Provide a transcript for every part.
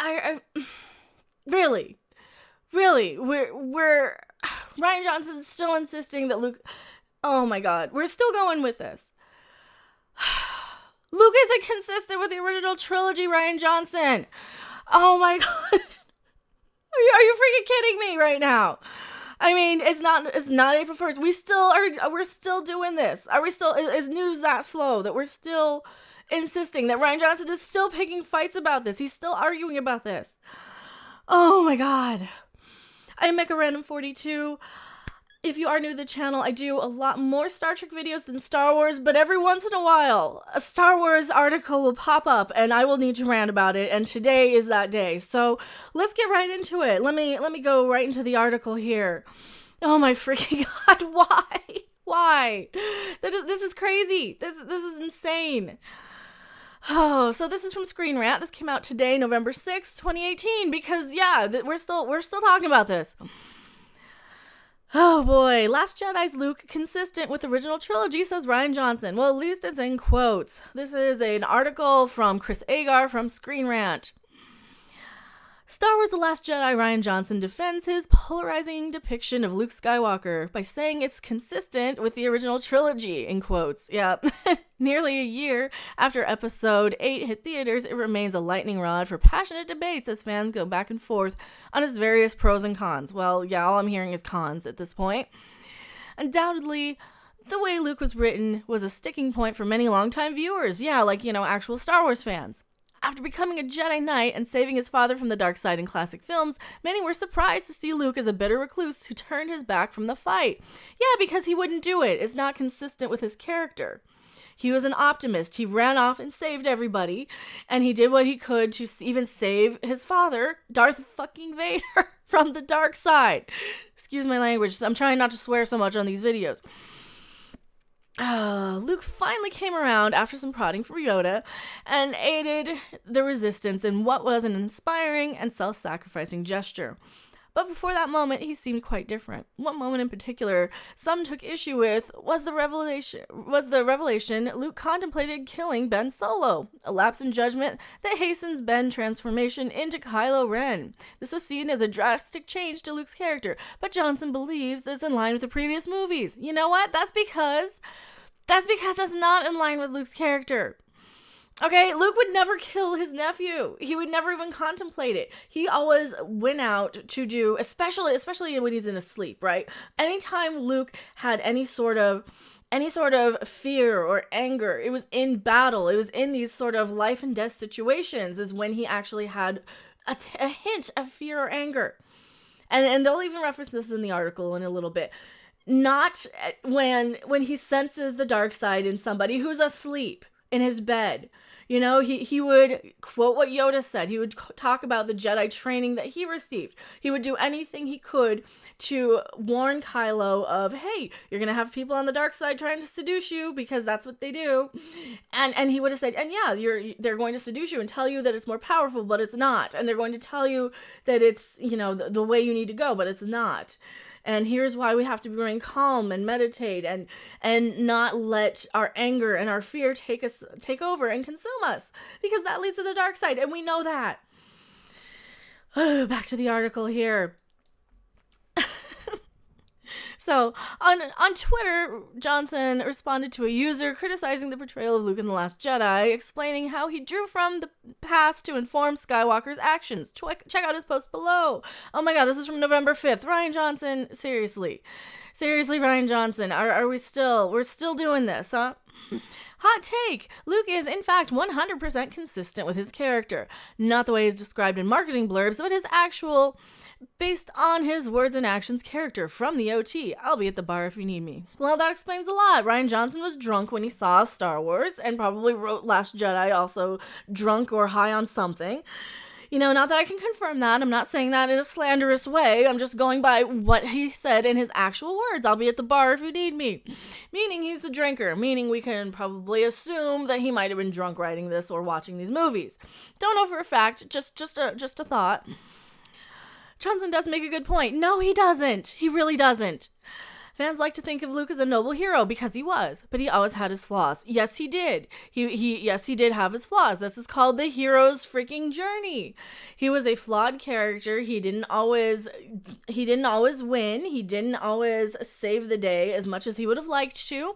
I really, we're Rian Johnson's still insisting that Luke. Oh my God, we're still going with this. Luke isn't consistent with the original trilogy, Rian Johnson. Oh my God, are you freaking kidding me right now? I mean, it's not April 1st. We're still doing this. Are we still? Is news that slow that we're still insisting that Rian Johnson is still picking fights about this? He's still arguing about this. Oh my God. I'm Mecha Random 42. If you are new to the channel, I do a lot more Star Trek videos than Star Wars, but every once in a while, a Star Wars article will pop up and I will need to rant about it, and today is that day. So let's get right into it. Let me go right into the article here. Oh my freaking God, why? Why? This is crazy. This is insane. Oh, so this is from Screen Rant. This came out today, November 6th, 2018, because yeah, we're still talking about this. Oh boy, Last Jedi's Luke consistent with original trilogy, says Rian Johnson. Well, at least it's in quotes. This is an article from Chris Agar from Screen Rant. Star Wars The Last Jedi, Rian Johnson defends his polarizing depiction of Luke Skywalker by saying it's consistent with the original trilogy, in quotes. Yeah, nearly a year after Episode 8 hit theaters, it remains a lightning rod for passionate debates as fans go back and forth on its various pros and cons. Well, yeah, all I'm hearing is cons at this point. Undoubtedly, the way Luke was written was a sticking point for many longtime viewers. Yeah, like, actual Star Wars fans. After becoming a Jedi Knight and saving his father from the dark side in classic films, many were surprised to see Luke as a bitter recluse who turned his back from the fight. Yeah, because he wouldn't do it. It's not consistent with his character. He was an optimist. He ran off and saved everybody, and he did what he could to even save his father, Darth fucking Vader, from the dark side. Excuse my language. I'm trying not to swear so much on these videos. Luke finally came around after some prodding from Yoda and aided the resistance in what was an inspiring and self-sacrificing gesture. But before that moment, he seemed quite different. One moment in particular some took issue with was the revelation Luke contemplated killing Ben Solo, a lapse in judgment that hastens Ben's transformation into Kylo Ren. This was seen as a drastic change to Luke's character, but Johnson believes it's in line with the previous movies. You know what? That's because it's not in line with Luke's character. Okay, Luke would never kill his nephew. He would never even contemplate it. He always went out to do, especially when he's in a sleep, right? Anytime Luke had any sort of fear or anger, it was in battle. It was in these sort of life and death situations is when he actually had a hint of fear or anger. And they'll even reference this in the article in a little bit. Not when he senses the dark side in somebody who's asleep in his bed. He would quote what Yoda said. He would talk about the Jedi training that he received. He would do anything he could to warn Kylo of, hey, you're going to have people on the dark side trying to seduce you because that's what they do. And he would have said, and yeah, they're going to seduce you and tell you that it's more powerful, but it's not. And they're going to tell you that it's, the way you need to go, but it's not. And here's why we have to remain calm and meditate and not let our anger and our fear take over and consume us, because that leads to the dark side, and we know that. Back to the article here. So, on Twitter, Johnson responded to a user criticizing the portrayal of Luke in The Last Jedi, explaining how he drew from the past to inform Skywalker's actions. Check out his post below. Oh my God, this is from November 5th. Rian Johnson, seriously, Rian Johnson, we're still doing this, huh? Hot take! Luke is, in fact, 100% consistent with his character. Not the way he's described in marketing blurbs, but his actual, based on his words and actions, character from the OT. I'll be at the bar if you need me. Well, that explains a lot. Rian Johnson was drunk when he saw Star Wars, and probably wrote Last Jedi also drunk or high on something. Not that I can confirm that. I'm not saying that in a slanderous way. I'm just going by what he said in his actual words. I'll be at the bar if you need me. Meaning he's a drinker. Meaning we can probably assume that he might have been drunk writing this or watching these movies. Don't know for a fact. Just a thought. Johnson does make a good point. No, he doesn't. He really doesn't. Fans like to think of Luke as a noble hero because he was, but he always had his flaws. Yes, he did. He did have his flaws. This is called the hero's freaking journey. He was a flawed character. He didn't always win. He didn't always save the day as much as he would have liked to,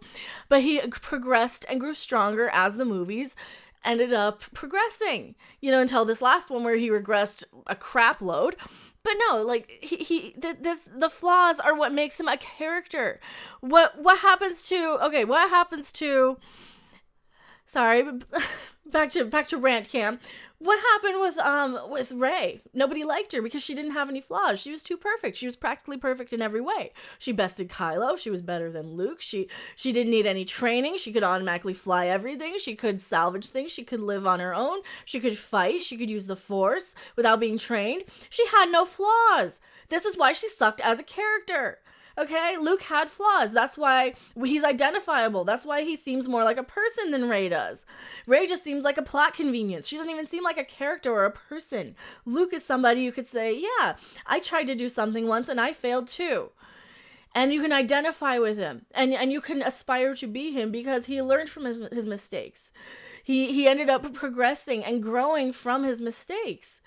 but he progressed and grew stronger as the movies ended up progressing, until this last one where he regressed a crap load. But no, like the flaws are what makes him a character. What happens to sorry, back to rant cam. What happened with Rey? Nobody liked her because she didn't have any flaws. She was too perfect. She was practically perfect in every way. She bested Kylo. She was better than Luke. She didn't need any training. She could automatically fly everything. She could salvage things. She could live on her own. She could fight. She could use the Force without being trained. She had no flaws. This is why she sucked as a character. Okay, Luke had flaws. That's why he's identifiable. That's why he seems more like a person than Rey does. Rey just seems like a plot convenience. She doesn't even seem like a character or a person. Luke is somebody you could say, yeah, I tried to do something once and I failed too. And you can identify with him. And you can aspire to be him because he learned from his mistakes. He ended up progressing and growing from his mistakes.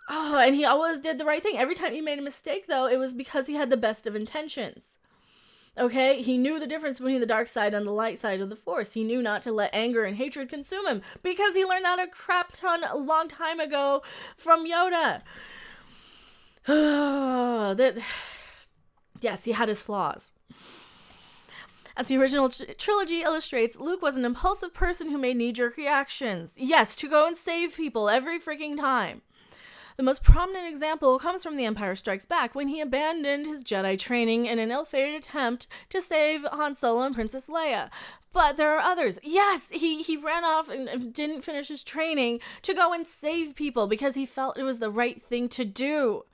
Oh, and he always did the right thing. Every time he made a mistake, though, it was because he had the best of intentions. Okay? He knew the difference between the dark side and the light side of the Force. He knew not to let anger and hatred consume him because he learned that a crap ton a long time ago from Yoda. Yes, he had his flaws. As the original trilogy illustrates, Luke was an impulsive person who made knee-jerk reactions. Yes, to go and save people every freaking time. The most prominent example comes from The Empire Strikes Back, when he abandoned his Jedi training in an ill-fated attempt to save Han Solo and Princess Leia. But there are others. Yes, he ran off and didn't finish his training to go and save people because he felt it was the right thing to do.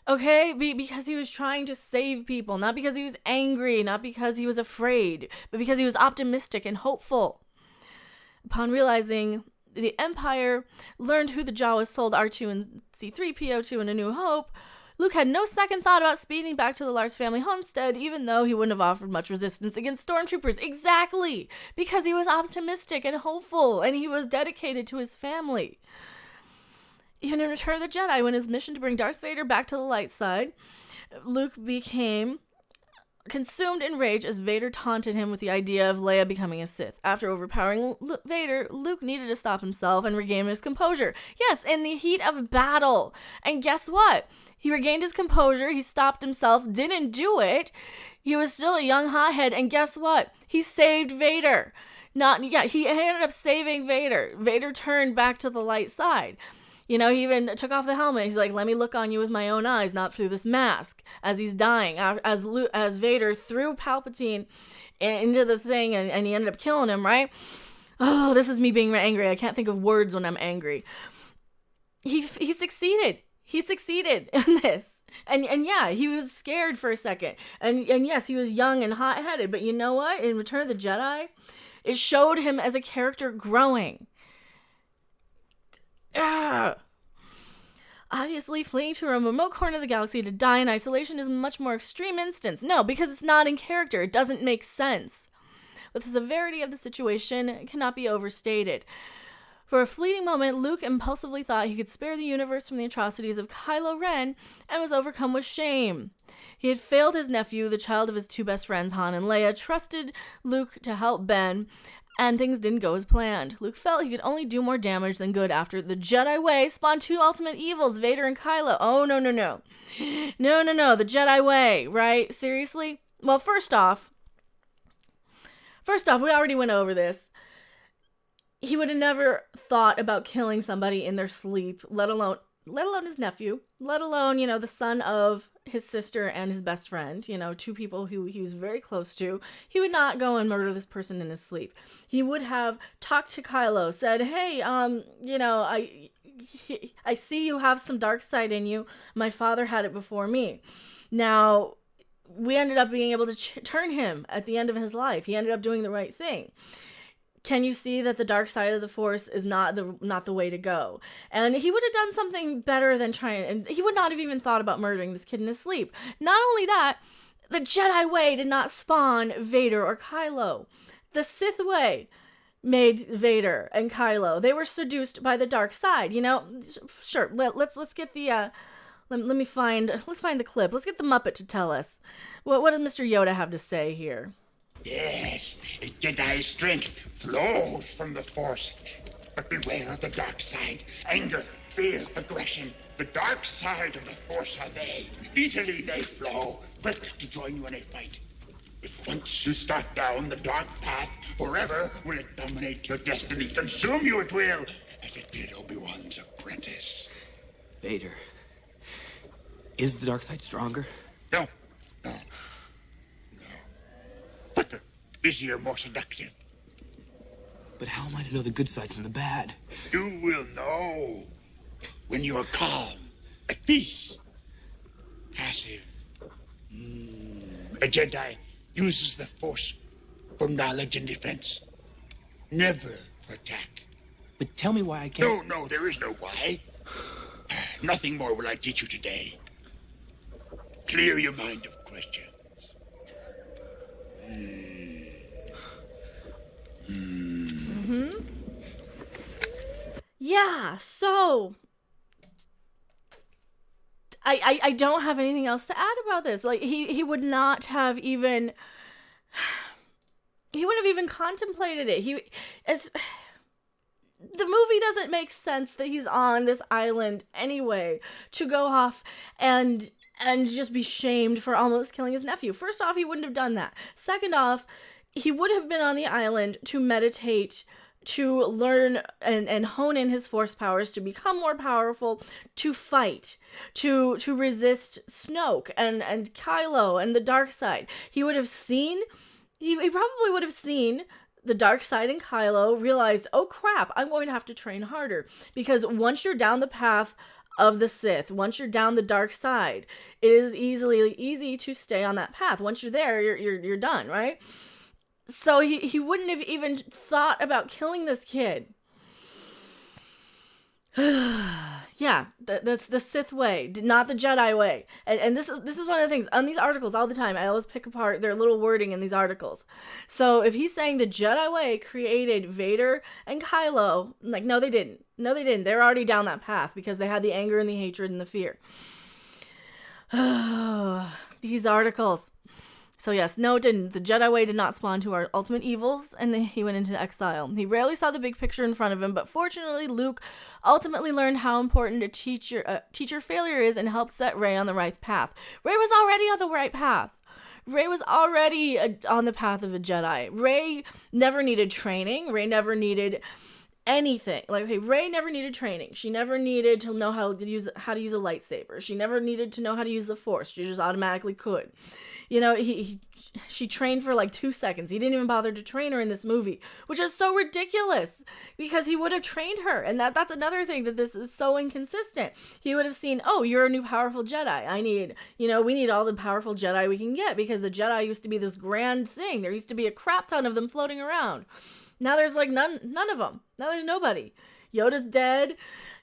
Okay? Because he was trying to save people, not because he was angry, not because he was afraid, but because he was optimistic and hopeful. Upon realizing the Empire learned who the Jawas sold R2 and C-3PO to in A New Hope, Luke had no second thought about speeding back to the Lars family homestead, even though he wouldn't have offered much resistance against stormtroopers. Exactly! Because he was optimistic and hopeful, and he was dedicated to his family. Even in Return of the Jedi, when his mission to bring Darth Vader back to the light side, Luke became consumed in rage as Vader taunted him with the idea of Leia becoming a Sith. After overpowering Vader, Luke needed to stop himself and regain his composure. Yes, in the heat of battle. And guess what? He regained his composure, he stopped himself, didn't do it. He was still a young hothead, and guess what? He saved Vader. He ended up saving Vader. Vader turned back to the light side. He even took off the helmet. He's like, let me look on you with my own eyes, not through this mask, as he's dying. As Vader threw Palpatine into the thing, and he ended up killing him, right? Oh, this is me being angry. I can't think of words when I'm angry. He succeeded. He succeeded in this. And yeah, he was scared for a second. And yes, he was young and hot-headed. But you know what? In Return of the Jedi, it showed him as a character growing. Obviously, fleeing to a remote corner of the galaxy to die in isolation is a much more extreme instance. No, because it's not in character. It doesn't make sense. But the severity of the situation cannot be overstated. For a fleeting moment, Luke impulsively thought he could spare the universe from the atrocities of Kylo Ren and was overcome with shame. He had failed his nephew, the child of his two best friends, Han and Leia, trusted Luke to help Ben, and things didn't go as planned. Luke felt he could only do more damage than good after the Jedi way spawned two ultimate evils, Vader and Kylo. Oh, no. No, the Jedi way, right? Seriously? Well, first off, we already went over this. He would have never thought about killing somebody in their sleep, let alone his nephew, let alone, the son of his sister and his best friend, two people who he was very close to. He would not go and murder this person in his sleep. He would have talked to Kylo, said, hey, I see you have some dark side in you. My father had it before me. Now, we ended up being able to turn him at the end of his life. He ended up doing the right thing. Can you see that the dark side of the Force is not the way to go? And he would have done something better than and he would not have even thought about murdering this kid in his sleep. Not only that, The Jedi way did not spawn Vader or Kylo. The Sith way made Vader and Kylo. They were seduced by the dark side. Sure. Let's get the let's find the clip. Let's get the Muppet to tell us. What does Mr. Yoda have to say here? Yes, a Jedi strength flows from the Force. But beware of the dark side. Anger, fear, aggression. The dark side of the Force are they. Easily they flow, quick to join you in a fight. If once you start down the dark path, forever will it dominate your destiny. Consume you it will, as it did Obi-Wan's apprentice. Vader, is the dark side stronger? No. Quicker, easier, more seductive. But how am I to know the good side from the bad? You will know when you are calm, at peace, passive. A Jedi uses the Force for knowledge and defense, never for attack. But tell me why I can't... No, there is no why. Nothing more will I teach you today. Clear your mind of questions. Yeah, so I don't have anything else to add about this. Like he would not have even he wouldn't have even contemplated it. The movie doesn't make sense that he's on this island anyway to go off and just be shamed for almost killing his nephew. First off, he wouldn't have done that. Second off, he would have been on the island to meditate, to learn and hone in his Force powers, to become more powerful, to fight, to resist Snoke and Kylo and the dark side. He would have seen, he probably would have seen the dark side and Kylo, realized, oh crap, I'm going to have to train harder. Because once you're down the path of the Sith, once you're down the dark side, it is easy to stay on that path. Once you're there, you're done, right? So he wouldn't have even thought about killing this kid. Yeah, that's the Sith way, not the Jedi way. And this is one of the things on these articles all the time. I always pick apart their little wording in these articles. So if he's saying the Jedi way created Vader and Kylo, like, no, they didn't. No, they didn't. They're already down that path because they had the anger and the hatred and the fear. These articles. So yes, no, it didn't. The Jedi way did not spawn to our ultimate evils, and then he went into exile. He rarely saw the big picture in front of him, but fortunately, Luke ultimately learned how important a teacher failure is and helped set Rey on the right path. Rey was already on the right path. Rey was already on the path of a Jedi. Rey never needed training. Rey never needed anything. Like, okay, Rey never needed training. She never needed to know how to use a lightsaber. She never needed to know how to use the Force. She just automatically could. You know, she trained for like 2 seconds. He didn't even bother to train her in this movie, which is so ridiculous because he would have trained her. And that's another thing that this is so inconsistent. He would have seen, oh, you're a new powerful Jedi. We need all the powerful Jedi we can get because the Jedi used to be this grand thing. There used to be a crap ton of them floating around. Now there's like none of them. Now there's nobody. Yoda's dead.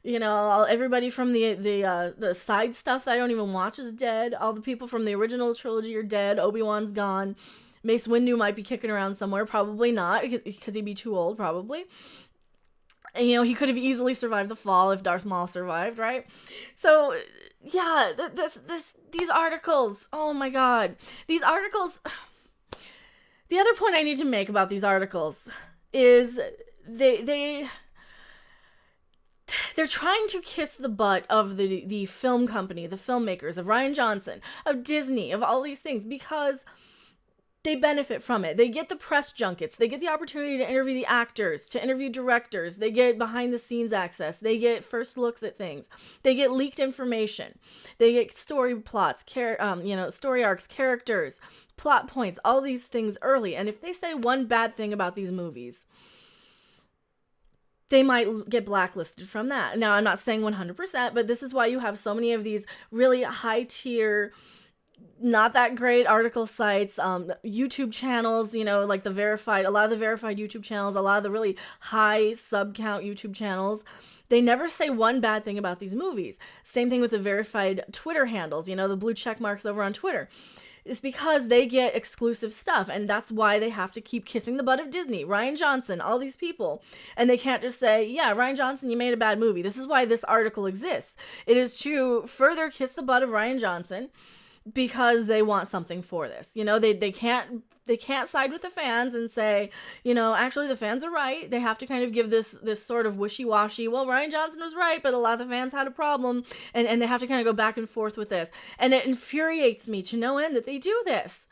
You know, everybody from the side stuff that I don't even watch is dead. All the people from the original trilogy are dead. Obi-Wan's gone. Mace Windu might be kicking around somewhere. Probably not, because he'd be too old, probably. And, you know, he could have easily survived the fall if Darth Maul survived, right? So, yeah, these articles, oh my god. These articles, the other point I need to make about these articles is they're trying to kiss the butt of the film company, the filmmakers, of Rian Johnson, of Disney, of all these things, because they benefit from it. They get the press junkets. They get the opportunity to interview the actors, to interview directors. They get behind-the-scenes access. They get first looks at things. They get leaked information. They get story plots, story arcs, characters, plot points, all these things early. And if they say one bad thing about these movies, they might get blacklisted from that. Now, I'm not saying 100%, but this is why you have so many of these really high-tier, not that great article sites, YouTube channels, like a lot of the verified YouTube channels, a lot of the really high sub-count YouTube channels. They never say one bad thing about these movies. Same thing with the verified Twitter handles, the blue check marks over on Twitter. It's because they get exclusive stuff, and that's why they have to keep kissing the butt of Disney, Rian Johnson, all these people. And they can't just say, yeah, Rian Johnson, you made a bad movie. This is why this article exists. It is to further kiss the butt of Rian Johnson because they want something for this. They can't side with the fans and say, actually the fans are right. They have to kind of give this sort of wishy-washy, well, Rian Johnson was right, but a lot of the fans had a problem, and they have to kind of go back and forth with this. And it infuriates me to no end that they do this.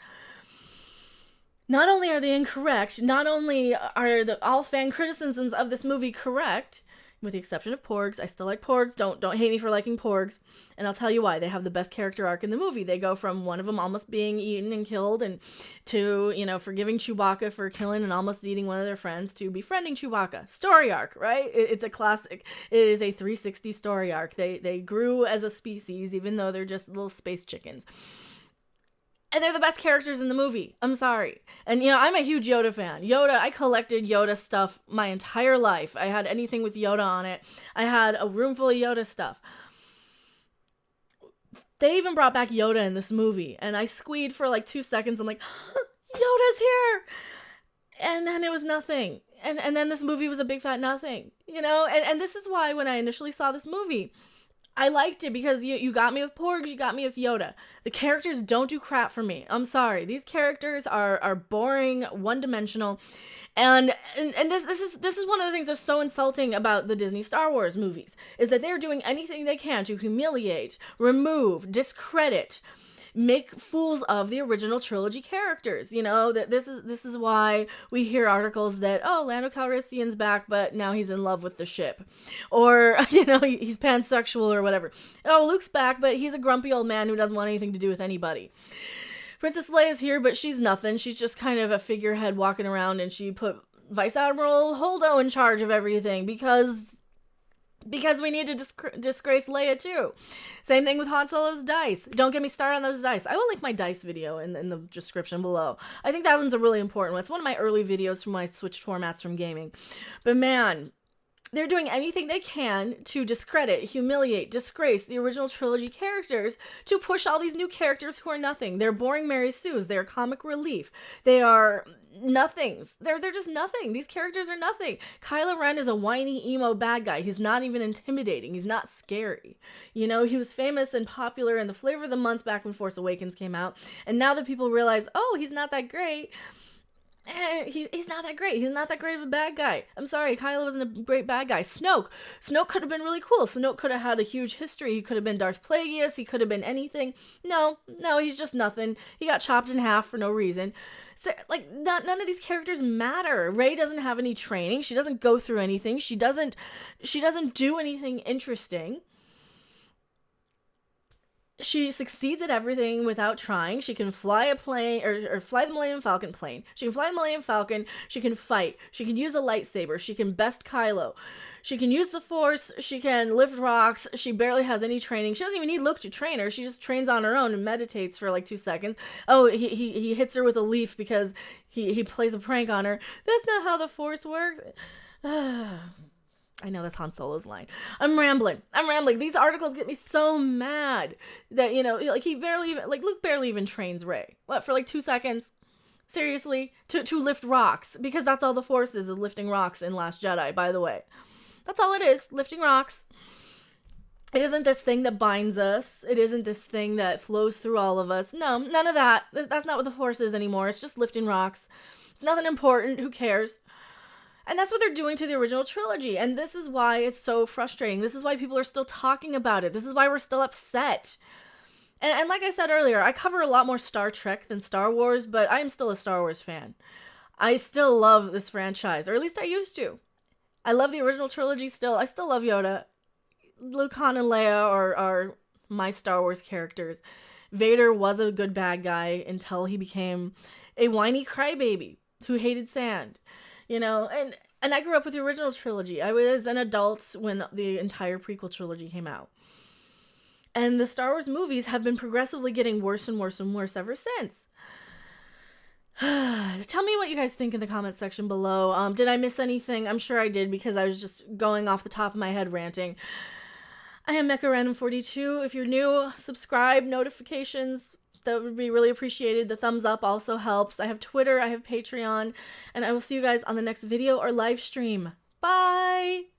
Not only are they incorrect, not only are all fan criticisms of this movie correct, with the exception of Porgs. I still like Porgs. Don't hate me for liking Porgs. And I'll tell you why. They have the best character arc in the movie. They go from one of them almost being eaten and killed, and to, forgiving Chewbacca for killing and almost eating one of their friends, to befriending Chewbacca. Story arc, right? It's a classic. It is a 360 story arc. They grew as a species, even though they're just little space chickens. And they're the best characters in the movie. I'm sorry. And, I'm a huge Yoda fan. I collected Yoda stuff my entire life. I had anything with Yoda on it. I had a room full of Yoda stuff. They even brought back Yoda in this movie. And I squeed for like 2 seconds. I'm like, Yoda's here! And then it was nothing. And then this movie was a big fat nothing. And this is why when I initially saw this movie, I liked it, because you got me with Porgs, you got me with Yoda. The characters don't do crap for me. I'm sorry. These characters are boring, one-dimensional. And this is one of the things that's so insulting about the Disney Star Wars movies, is that they're doing anything they can to humiliate, remove, discredit, make fools of the original trilogy characters. That this is why we hear articles that, oh, Lando Calrissian's back, but now he's in love with the ship, or he's pansexual or whatever. Oh, Luke's back, but he's a grumpy old man who doesn't want anything to do with anybody. Princess Leia's here, but she's nothing. She's just kind of a figurehead walking around, and she put Vice Admiral Holdo in charge of everything because we need to disgrace Leia too. Same thing with Han Solo's dice. Don't get me started on those dice. I will link my dice video in the description below. I think that one's a really important one. It's one of my early videos from when I switched formats from gaming. But man, they're doing anything they can to discredit, humiliate, disgrace the original trilogy characters to push all these new characters who are nothing. They're boring Mary Sue's. They're comic relief. They are nothings. They're just nothing. These characters are nothing. Kylo Ren is a whiny, emo bad guy. He's not even intimidating. He's not scary. He was famous and popular and the flavor of the month back when Force Awakens came out. And now that people realize, oh, he's not that great, he's not that great. He's not that great of a bad guy. I'm sorry, Kylo wasn't a great bad guy. Snoke could have been really cool. Snoke could have had a huge history. He could have been Darth Plagueis. He could have been anything. No, he's just nothing. He got chopped in half for no reason. So, none of these characters matter. Rey doesn't have any training. She doesn't go through anything. She doesn't do anything interesting. She succeeds at everything without trying. She can fly a plane, or fly the Millennium Falcon plane. She can fly the Millennium Falcon. She can fight. She can use a lightsaber. She can best Kylo. She can use the Force. She can lift rocks. She barely has any training. She doesn't even need Luke to train her. She just trains on her own and meditates for like 2 seconds. Oh, he hits her with a leaf because he plays a prank on her. That's not how the Force works. I know that's Han Solo's line. I'm rambling. These articles get me so mad that, Luke barely even trains Rey. What, for like 2 seconds? Seriously? To lift rocks. Because that's all the Force is lifting rocks in Last Jedi, by the way. That's all it is, lifting rocks. It isn't this thing that binds us. It isn't this thing that flows through all of us. No, none of that. That's not what the Force is anymore. It's just lifting rocks. It's nothing important. Who cares? And that's what they're doing to the original trilogy. And this is why it's so frustrating. This is why people are still talking about it. This is why we're still upset. And like I said earlier, I cover a lot more Star Trek than Star Wars, but I'm still a Star Wars fan. I still love this franchise, or at least I used to. I love the original trilogy still. I still love Yoda. Luke, Han, and Leia are my Star Wars characters. Vader was a good bad guy until he became a whiny crybaby who hated sand. And I grew up with the original trilogy. I was an adult when the entire prequel trilogy came out. And the Star Wars movies have been progressively getting worse and worse and worse ever since. Tell me what you guys think in the comment section below. Did I miss anything? I'm sure I did, because I was just going off the top of my head ranting. I am Mecha Random 42. If you're new, subscribe, notifications, That would be really appreciated. The thumbs up also helps. I have Twitter, I have Patreon, and I will see you guys on the next video or live stream. Bye!